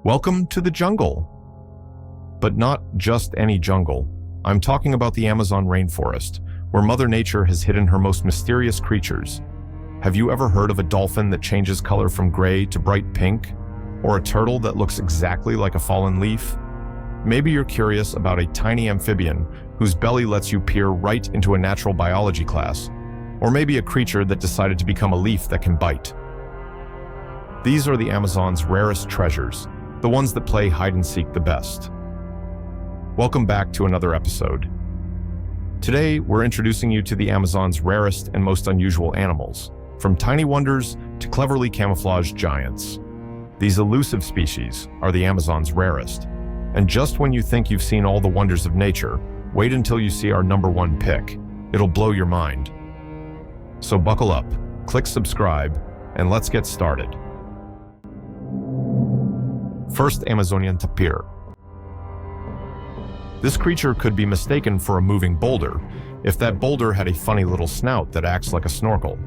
Welcome to the jungle. But not just any jungle. I'm talking about the Amazon rainforest, where Mother Nature has hidden her most mysterious creatures. Have you ever heard of a dolphin that changes color from gray to bright pink? Or a turtle that looks exactly like a fallen leaf? Maybe you're curious about a tiny amphibian whose belly lets you peer right into a natural biology class. Or maybe a creature that decided to become a leaf that can bite. These are the Amazon's rarest treasures, the ones that play hide-and-seek the best. Welcome back to another episode. Today, we're introducing you to the Amazon's rarest and most unusual animals, from tiny wonders to cleverly camouflaged giants. These elusive species are the Amazon's rarest. And just when you think you've seen all the wonders of nature, wait until you see our number one pick. It'll blow your mind. So buckle up, click subscribe, and let's get started. First, Amazonian tapir. This creature could be mistaken for a moving boulder if that boulder had a funny little snout that acts like a snorkel.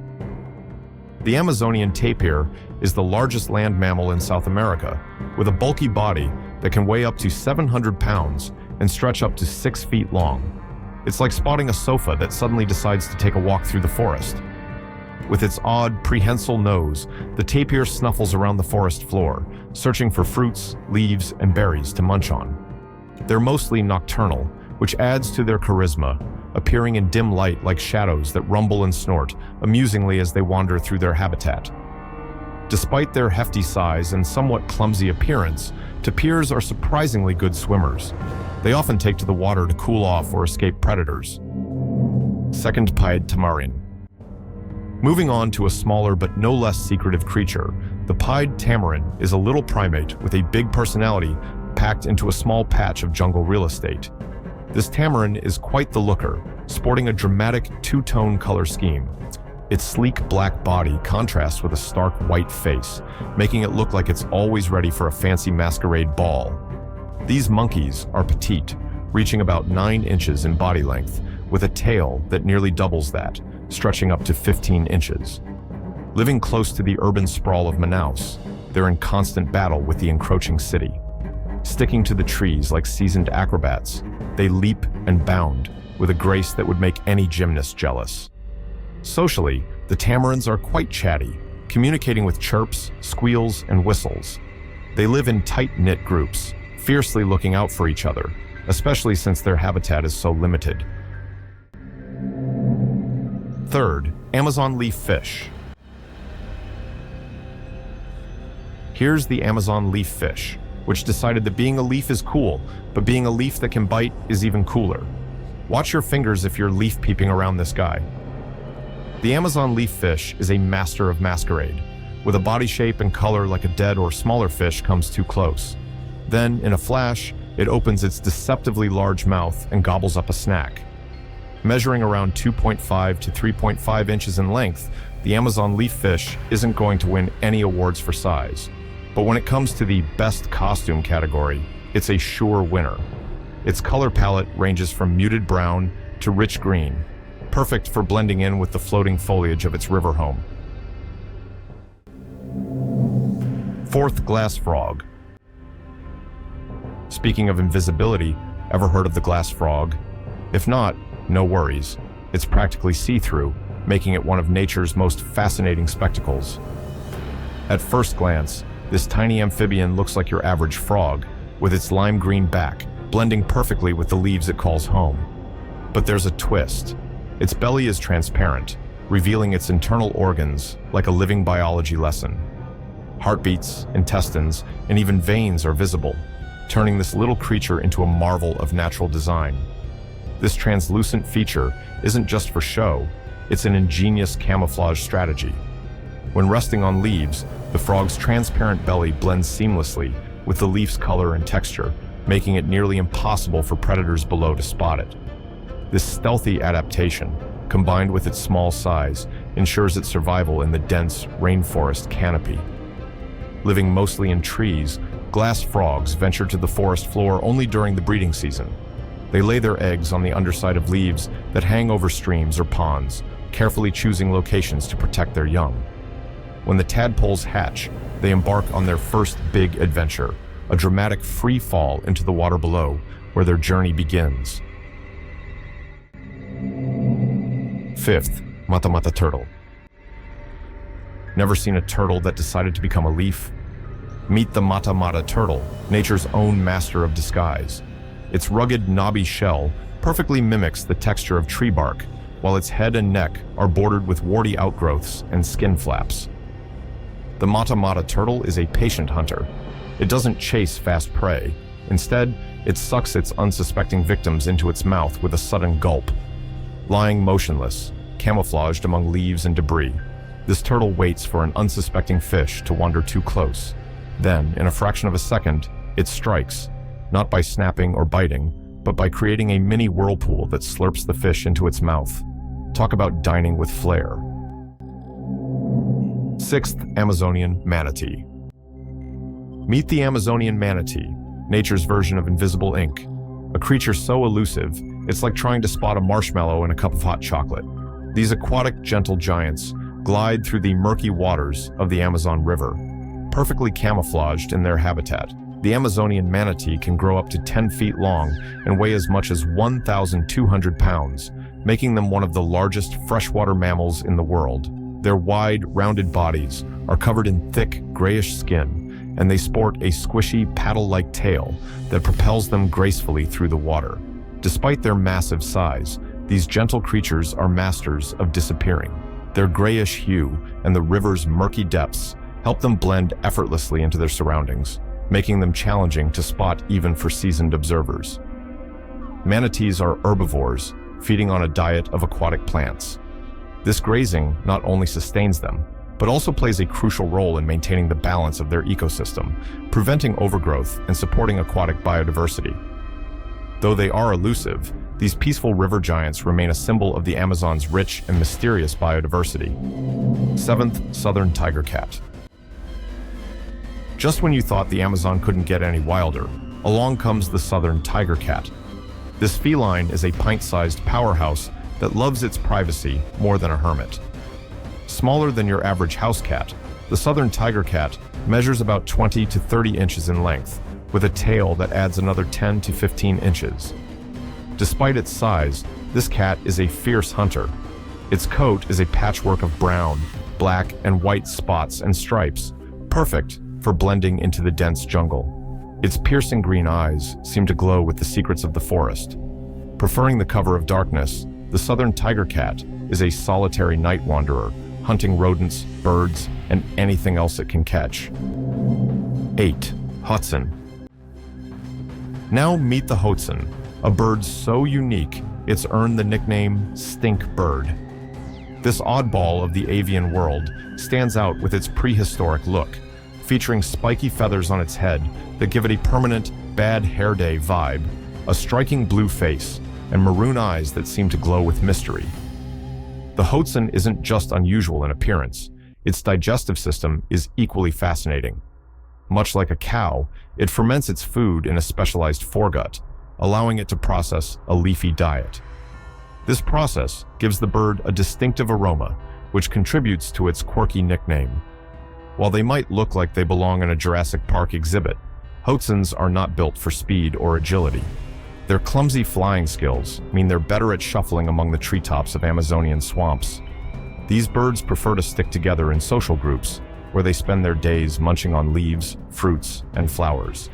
The Amazonian tapir is the largest land mammal in South America, with a bulky body that can weigh up to 700 pounds and stretch up to 6 feet long. It's like spotting a sofa that suddenly decides to take a walk through the forest. With its odd, prehensile nose, the tapir snuffles around the forest floor, searching for fruits, leaves, and berries to munch on. They're mostly nocturnal, which adds to their charisma, appearing in dim light like shadows that rumble and snort amusingly as they wander through their habitat. Despite their hefty size and somewhat clumsy appearance, tapirs are surprisingly good swimmers. They often take to the water to cool off or escape predators. Second, pied tamarin. Moving on to a smaller but no less secretive creature, the pied tamarin is a little primate with a big personality packed into a small patch of jungle real estate. This tamarin is quite the looker, sporting a dramatic two-tone color scheme. Its sleek black body contrasts with a stark white face, making it look like it's always ready for a fancy masquerade ball. These monkeys are petite, reaching about 9 inches in body length, with a tail that nearly doubles that, stretching up to 15 inches. Living close to the urban sprawl of Manaus, they're in constant battle with the encroaching city. Sticking to the trees like seasoned acrobats, they leap and bound with a grace that would make any gymnast jealous. Socially, the tamarins are quite chatty, communicating with chirps, squeals, and whistles. They live in tight-knit groups, fiercely looking out for each other, especially since their habitat is so limited. Third, Amazon leaf fish. Here's the Amazon leaf fish, which decided that being a leaf is cool, but being a leaf that can bite is even cooler. Watch your fingers if you're leaf peeping around this guy. The Amazon leaf fish is a master of masquerade. With a body shape and color like a dead or smaller fish comes too close. Then, in a flash, it opens its deceptively large mouth and gobbles up a snack. Measuring around 2.5 to 3.5 inches in length, the Amazon leaf fish isn't going to win any awards for size. But when it comes to the best costume category, it's a sure winner. Its color palette ranges from muted brown to rich green, perfect for blending in with the floating foliage of its river home. Fourth, glass frog. Speaking of invisibility, ever heard of the glass frog? If not, no worries. It's practically see-through, making it one of nature's most fascinating spectacles. At first glance, this tiny amphibian looks like your average frog, with its lime green back, blending perfectly with the leaves it calls home. But there's a twist. Its belly is transparent, revealing its internal organs like a living biology lesson. Heartbeats, intestines, and even veins are visible, turning this little creature into a marvel of natural design. This translucent feature isn't just for show, it's an ingenious camouflage strategy. When resting on leaves, the frog's transparent belly blends seamlessly with the leaf's color and texture, making it nearly impossible for predators below to spot it. This stealthy adaptation, combined with its small size, ensures its survival in the dense rainforest canopy. Living mostly in trees, glass frogs venture to the forest floor only during the breeding season. They lay their eggs on the underside of leaves that hang over streams or ponds, carefully choosing locations to protect their young. When the tadpoles hatch, they embark on their first big adventure, a dramatic free fall into the water below, where their journey begins. 5th, mata-mata turtle. Never seen a turtle that decided to become a leaf? Meet the mata-mata turtle, nature's own master of disguise. Its rugged, knobby shell perfectly mimics the texture of tree bark, while its head and neck are bordered with warty outgrowths and skin flaps. The mata-mata turtle is a patient hunter. It doesn't chase fast prey. Instead, it sucks its unsuspecting victims into its mouth with a sudden gulp. Lying motionless, camouflaged among leaves and debris, this turtle waits for an unsuspecting fish to wander too close. Then, in a fraction of a second, it strikes, not by snapping or biting, but by creating a mini whirlpool that slurps the fish into its mouth. Talk about dining with flair. 6th, Amazonian manatee. Meet the Amazonian manatee, nature's version of invisible ink. A creature so elusive, it's like trying to spot a marshmallow in a cup of hot chocolate. These aquatic, gentle giants glide through the murky waters of the Amazon River, perfectly camouflaged in their habitat. The Amazonian manatee can grow up to 10 feet long and weigh as much as 1,200 pounds, making them one of the largest freshwater mammals in the world. Their wide, rounded bodies are covered in thick, grayish skin, and they sport a squishy, paddle-like tail that propels them gracefully through the water. Despite their massive size, these gentle creatures are masters of disappearing. Their grayish hue and the river's murky depths help them blend effortlessly into their surroundings, making them challenging to spot even for seasoned observers. Manatees are herbivores, feeding on a diet of aquatic plants. This grazing not only sustains them, but also plays a crucial role in maintaining the balance of their ecosystem, preventing overgrowth and supporting aquatic biodiversity. Though they are elusive, these peaceful river giants remain a symbol of the Amazon's rich and mysterious biodiversity. 7th, southern tiger cat. Just when you thought the Amazon couldn't get any wilder, along comes the southern tiger cat. This feline is a pint-sized powerhouse that loves its privacy more than a hermit. Smaller than your average house cat, the southern tiger cat measures about 20 to 30 inches in length, with a tail that adds another 10 to 15 inches. Despite its size, this cat is a fierce hunter. Its coat is a patchwork of brown, black, and white spots and stripes, perfect for blending into the dense jungle. Its piercing green eyes seem to glow with the secrets of the forest. Preferring the cover of darkness, the southern tiger cat is a solitary night wanderer, hunting rodents, birds, and anything else it can catch. 8. Hudson. Now meet the Hudson, a bird so unique it's earned the nickname Stink Bird. This oddball of the avian world stands out with its prehistoric look, featuring spiky feathers on its head that give it a permanent bad hair day vibe, a striking blue face, and maroon eyes that seem to glow with mystery. The Hudson isn't just unusual in appearance, its digestive system is equally fascinating. Much like a cow, it ferments its food in a specialized foregut, allowing it to process a leafy diet. This process gives the bird a distinctive aroma, which contributes to its quirky nickname. While they might look like they belong in a Jurassic Park exhibit, Hudsons are not built for speed or agility. Their clumsy flying skills mean they're better at shuffling among the treetops of Amazonian swamps. These birds prefer to stick together in social groups, where they spend their days munching on leaves, fruits, and flowers.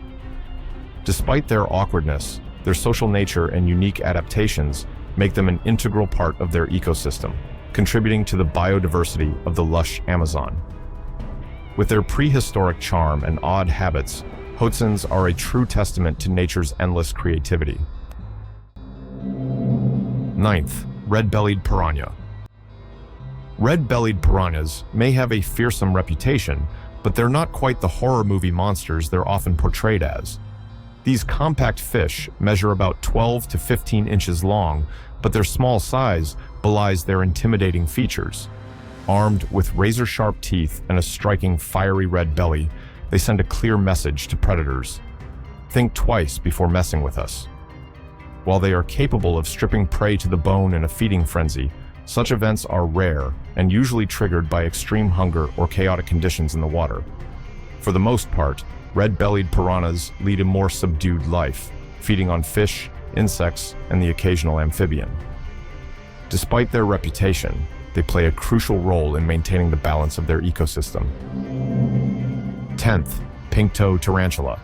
Despite their awkwardness, their social nature and unique adaptations make them an integral part of their ecosystem, contributing to the biodiversity of the lush Amazon. With their prehistoric charm and odd habits, Hudsons are a true testament to nature's endless creativity. 9th, red-bellied piranha. Red-bellied piranhas may have a fearsome reputation, but they're not quite the horror movie monsters they're often portrayed as. These compact fish measure about 12 to 15 inches long, but their small size belies their intimidating features. Armed with razor-sharp teeth and a striking fiery red belly, they send a clear message to predators. Think twice before messing with us. While they are capable of stripping prey to the bone in a feeding frenzy, such events are rare and usually triggered by extreme hunger or chaotic conditions in the water. For the most part, red-bellied piranhas lead a more subdued life, feeding on fish, insects, and the occasional amphibian. Despite their reputation, they play a crucial role in maintaining the balance of their ecosystem. 10th, pink-toe tarantula.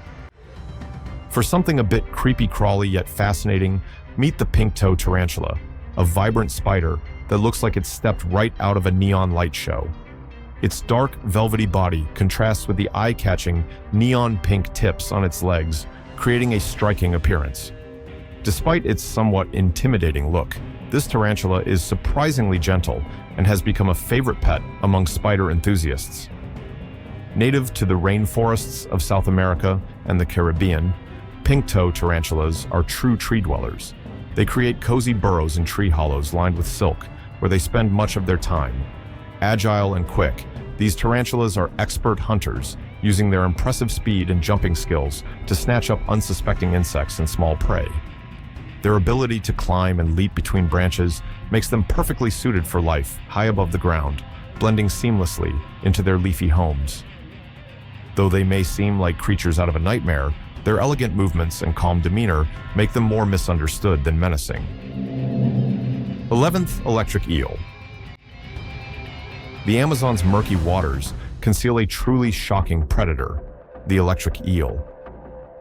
For something a bit creepy-crawly yet fascinating, meet the pink-toe tarantula, a vibrant spider that looks like it stepped right out of a neon light show. Its dark, velvety body contrasts with the eye-catching, neon pink tips on its legs, creating a striking appearance. Despite its somewhat intimidating look, this tarantula is surprisingly gentle and has become a favorite pet among spider enthusiasts. Native to the rainforests of South America and the Caribbean, pink-toe tarantulas are true tree dwellers. They create cozy burrows in tree hollows lined with silk, where they spend much of their time. Agile and quick, these tarantulas are expert hunters, using their impressive speed and jumping skills to snatch up unsuspecting insects and small prey. Their ability to climb and leap between branches makes them perfectly suited for life high above the ground, blending seamlessly into their leafy homes. Though they may seem like creatures out of a nightmare, their elegant movements and calm demeanor make them more misunderstood than menacing. 11th, electric eel. The Amazon's murky waters conceal a truly shocking predator, the electric eel.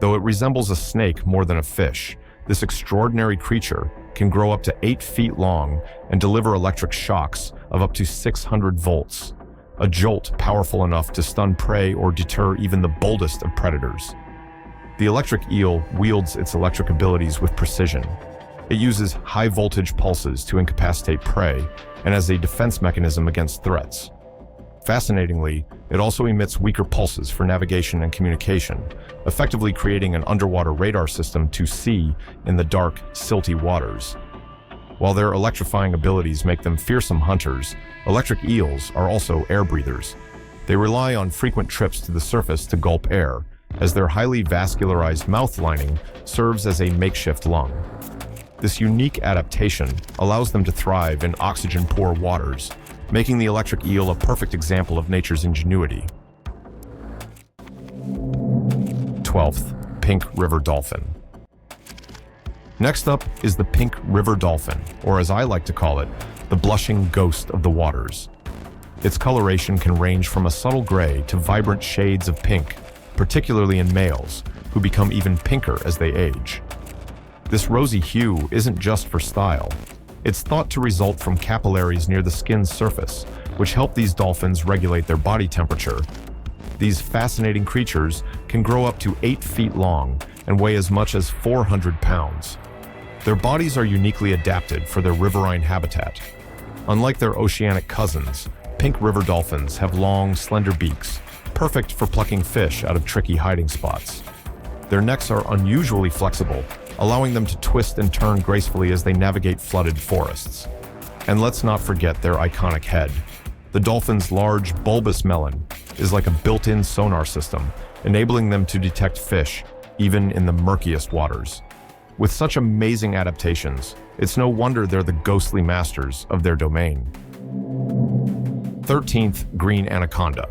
Though it resembles a snake more than a fish, this extraordinary creature can grow up to 8 feet long and deliver electric shocks of up to 600 volts, a jolt powerful enough to stun prey or deter even the boldest of predators. The electric eel wields its electric abilities with precision. It uses high-voltage pulses to incapacitate prey and as a defense mechanism against threats. Fascinatingly, it also emits weaker pulses for navigation and communication, effectively creating an underwater radar system to see in the dark, silty waters. While their electrifying abilities make them fearsome hunters, electric eels are also air breathers. They rely on frequent trips to the surface to gulp air, as their highly vascularized mouth lining serves as a makeshift lung. This unique adaptation allows them to thrive in oxygen-poor waters, making the electric eel a perfect example of nature's ingenuity. 12th, pink river dolphin. Next up is the pink river dolphin, or as I like to call it, the blushing ghost of the waters. Its coloration can range from a subtle gray to vibrant shades of pink, particularly in males, who become even pinker as they age. This rosy hue isn't just for style. It's thought to result from capillaries near the skin's surface, which help these dolphins regulate their body temperature. These fascinating creatures can grow up to 8 feet long and weigh as much as 400 pounds. Their bodies are uniquely adapted for their riverine habitat. Unlike their oceanic cousins, pink river dolphins have long, slender beaks, perfect for plucking fish out of tricky hiding spots. Their necks are unusually flexible, allowing them to twist and turn gracefully as they navigate flooded forests. And let's not forget their iconic head. The dolphin's large, bulbous melon is like a built-in sonar system, enabling them to detect fish, even in the murkiest waters. With such amazing adaptations, it's no wonder they're the ghostly masters of their domain. 13th, green anaconda.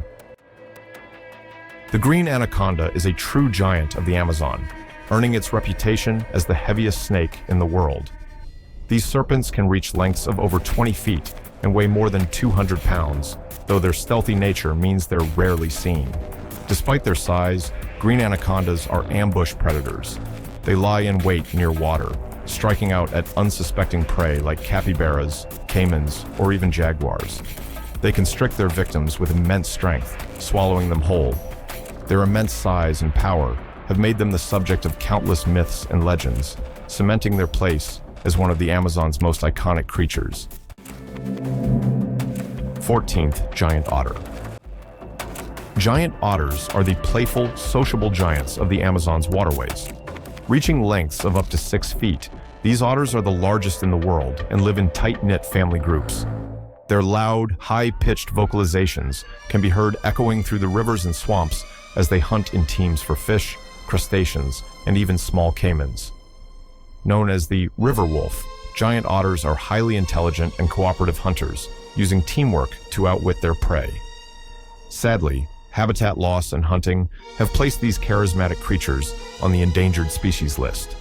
The green anaconda is a true giant of the Amazon, earning its reputation as the heaviest snake in the world. These serpents can reach lengths of over 20 feet and weigh more than 200 pounds, though their stealthy nature means they're rarely seen. Despite their size, green anacondas are ambush predators. They lie in wait near water, striking out at unsuspecting prey like capybaras, caimans, or even jaguars. They constrict their victims with immense strength, swallowing them whole. Their immense size and power have made them the subject of countless myths and legends, cementing their place as one of the Amazon's most iconic creatures. 14th, giant otter. Giant otters are the playful, sociable giants of the Amazon's waterways. Reaching lengths of up to 6 feet, these otters are the largest in the world and live in tight-knit family groups. Their loud, high-pitched vocalizations can be heard echoing through the rivers and swamps as they hunt in teams for fish, crustaceans, and even small caimans. Known as the river wolf, giant otters are highly intelligent and cooperative hunters, using teamwork to outwit their prey. Sadly, habitat loss, and hunting have placed these charismatic creatures on the endangered species list.